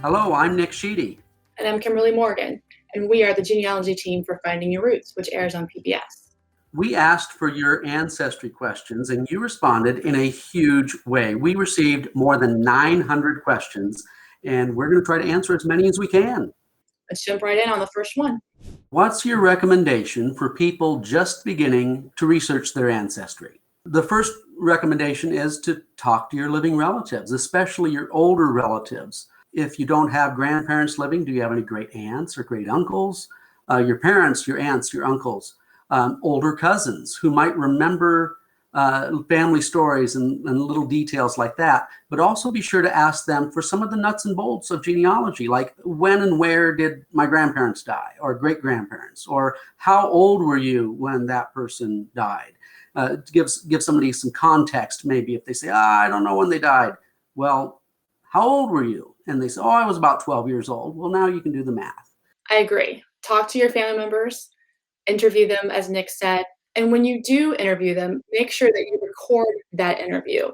Hello, I'm Nick Sheedy. And I'm Kimberly Morgan, and we are the genealogy team for Finding Your Roots, which airs on PBS. We asked for your ancestry questions, and you responded in a huge way. We received more than 900 questions, and we're going to try to answer as many as we can. Let's jump right in on the first one. What's your recommendation for people just beginning to research their ancestry? The first recommendation is to talk to your living relatives, especially your older relatives. If you don't have grandparents living, do you have any great aunts or great uncles? Your parents, your aunts, your uncles, older cousins who might remember family stories and little details like that. But also be sure to ask them for some of the nuts and bolts of genealogy, like when and where did my grandparents die, or great grandparents, or how old were you when that person died? To give somebody some context, maybe if they say, I don't know when they died. Well, how old were you? And they say, I was about 12 years old. Well, now you can do the math. I agree. Talk to your family members, interview them, as Nick said. And when you do interview them, make sure that you record that interview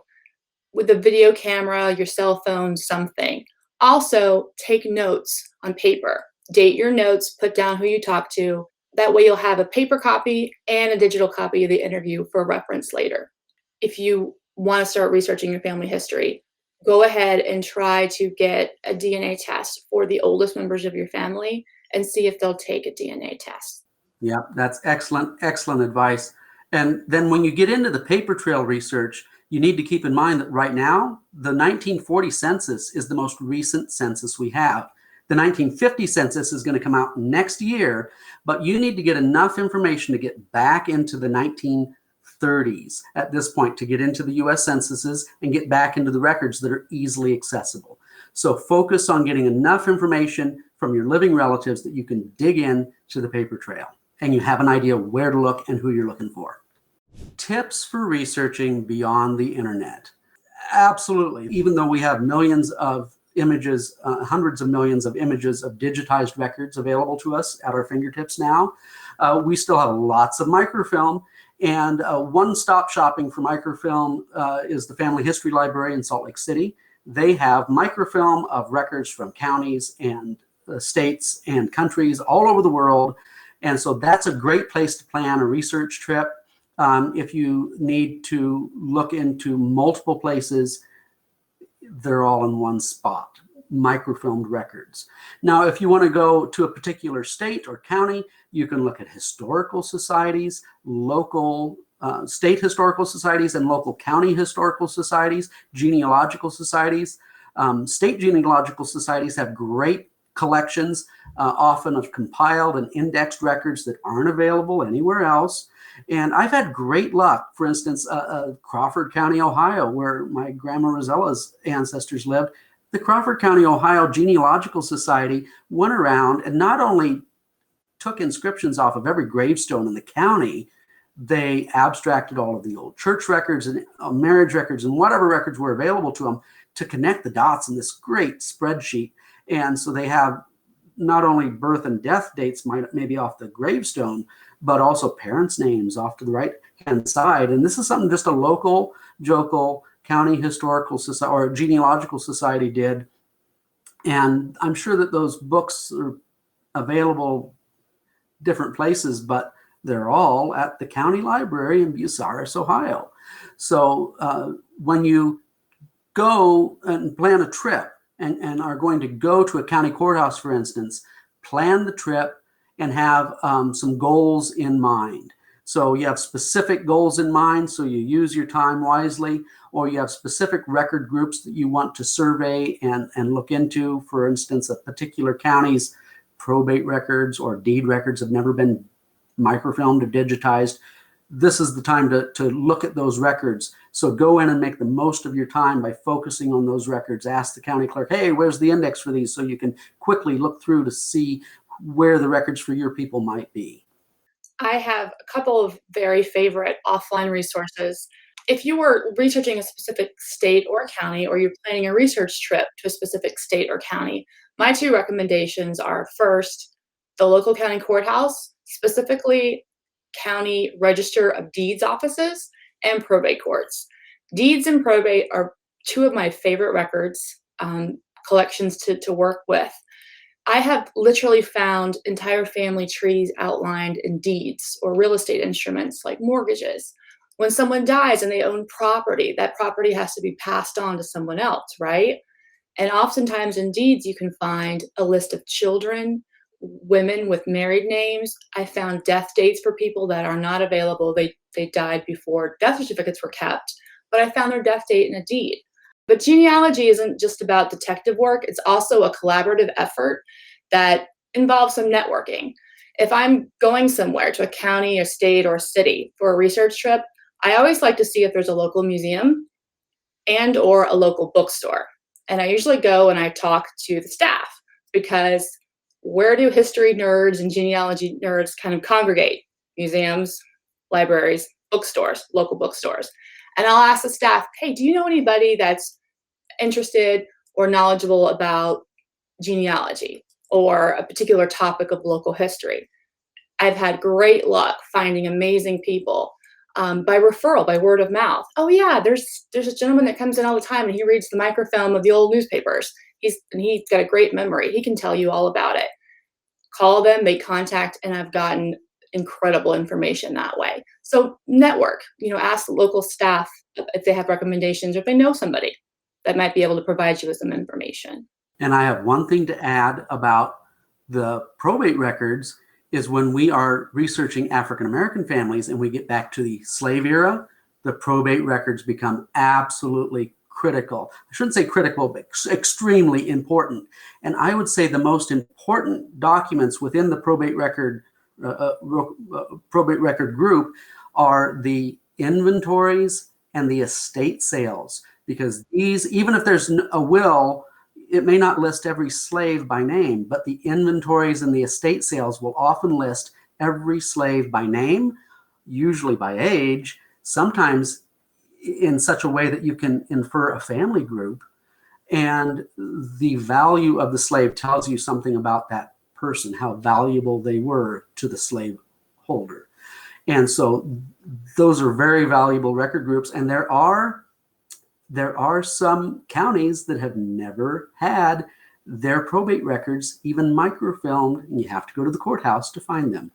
with a video camera, your cell phone, something. Also, take notes on paper. Date your notes, put down who you talked to. That way you'll have a paper copy and a digital copy of the interview for reference later. If you want to start researching your family history, go ahead and try to get a DNA test for the oldest members of your family and see if they'll take a DNA test. Yeah, that's excellent advice. And then when you get into the paper trail research, you need to keep in mind that right now, the 1940 census is the most recent census we have. The 1950 census is going to come out next year, but you need to get enough information to get back into the 1930s at this point to get into the US censuses and get back into the records that are easily accessible. So focus on getting enough information from your living relatives that you can dig in to the paper trail and you have an idea where to look and who you're looking for. Tips for researching beyond the internet. Absolutely. Even though we have millions of images, hundreds of millions of images of digitized records available to us at our fingertips now, we still have lots of microfilm. And one-stop shopping for microfilm is the Family History Library in Salt Lake City. They have microfilm of records from counties and states and countries all over the world. And so that's a great place to plan a research trip. If you need to look into multiple places, they're all in one spot, microfilmed records. Now, if you want to go to a particular state or county, you can look at historical societies, local state historical societies and local county historical societies, genealogical societies. State genealogical societies have great collections, often of compiled and indexed records that aren't available anywhere else. And I've had great luck. For instance, Crawford County, Ohio, where my grandma Rosella's ancestors lived, the Crawford County, Ohio Genealogical Society went around and not only took inscriptions off of every gravestone in the county, they abstracted all of the old church records and marriage records and whatever records were available to them to connect the dots in this great spreadsheet. And so they have not only birth and death dates maybe off the gravestone, but also parents' names off to the right-hand side. And this is something just a local county historical society or genealogical society did. And I'm sure that those books are available different places, but they're all at the county library in Bucyrus, Ohio. So when you go and plan a trip and are going to go to a county courthouse, for instance, plan the trip and have some goals in mind. So you have specific goals in mind, so you use your time wisely, or you have specific record groups that you want to survey and look into. For instance, a particular county's probate records or deed records have never been microfilmed or digitized. This is the time to look at those records. So go in and make the most of your time by focusing on those records. Ask the county clerk, hey, where's the index for these? So you can quickly look through to see where the records for your people might be. I have a couple of very favorite offline resources. If you were researching a specific state or county, or you're planning a research trip to a specific state or county, my two recommendations are first, the local county courthouse, specifically county register of deeds offices and probate courts. Deeds and probate are two of my favorite records. collections to work with. I have literally found entire family trees outlined in deeds or real estate instruments like mortgages. When someone dies and they own property, that property has to be passed on to someone else, right? And oftentimes in deeds, you can find a list of children, women with married names. I found death dates for people that are not available. They died before death certificates were kept, but I found their death date in a deed. But genealogy isn't just about detective work, it's also a collaborative effort that involves some networking. If I'm going somewhere to a county, a state, or a city for a research trip, I always like to see if there's a local museum and or a local bookstore. And I usually go and I talk to the staff because where do history nerds and genealogy nerds kind of congregate? Museums, libraries, bookstores, local bookstores. And I'll ask the staff, hey, do you know anybody that's interested or knowledgeable about genealogy or a particular topic of local history? I've had great luck finding amazing people by referral, by word of mouth. Oh yeah, there's a gentleman that comes in all the time and he reads the microfilm of the old newspapers. He's got a great memory. He can tell you all about it. Call them, make contact, and I've gotten incredible information that way. So network, ask the local staff if they have recommendations or if they know somebody that might be able to provide you with some information. And I have one thing to add about the probate records is when we are researching African American families and we get back to the slave era, the probate records become absolutely critical. I shouldn't say critical, but extremely important. And I would say the most important documents within the probate record group are the inventories and the estate sales, because these, even if there's a will, it may not list every slave by name, but the inventories and the estate sales will often list every slave by name, usually by age, sometimes in such a way that you can infer a family group. And the value of the slave tells you something about that person, how valuable they were to the slave holder. And so those are very valuable record groups. And there are some counties that have never had their probate records even microfilmed, and you have to go to the courthouse to find them.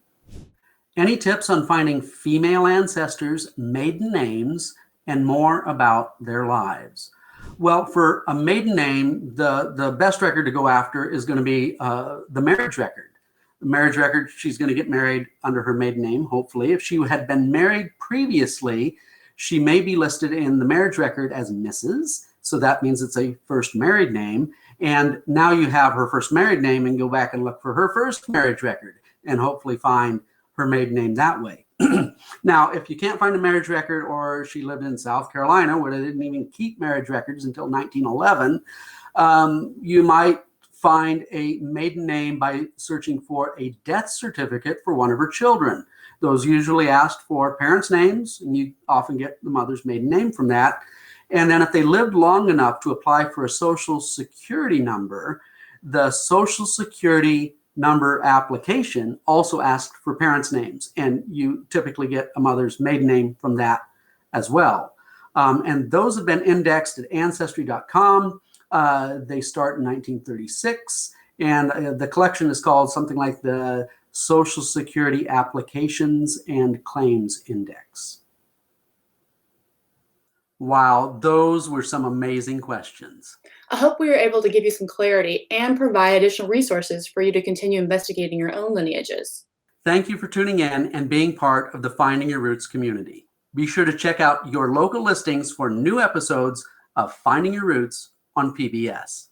Any tips on finding female ancestors, maiden names, and more about their lives? Well, for a maiden name, the best record to go after is going to be the marriage record. The marriage record, she's going to get married under her maiden name, hopefully. If she had been married previously, she may be listed in the marriage record as Mrs., so that means it's a first married name. And now you have her first married name and go back and look for her first marriage record and hopefully find her maiden name that way. Now, if you can't find a marriage record, or she lived in South Carolina where they didn't even keep marriage records until 1911, you might find a maiden name by searching for a death certificate for one of her children. Those usually asked for parents' names, and you often get the mother's maiden name from that. And then if they lived long enough to apply for a Social Security number, the Social Security number application also asked for parents' names, and you typically get a mother's maiden name from that as well. And those have been indexed at ancestry.com. They start in 1936, and the collection is called something like the Social Security Applications and Claims Index. Wow, those were some amazing questions. I hope we were able to give you some clarity and provide additional resources for you to continue investigating your own lineages. Thank you for tuning in and being part of the Finding Your Roots community. Be sure to check out your local listings for new episodes of Finding Your Roots on PBS.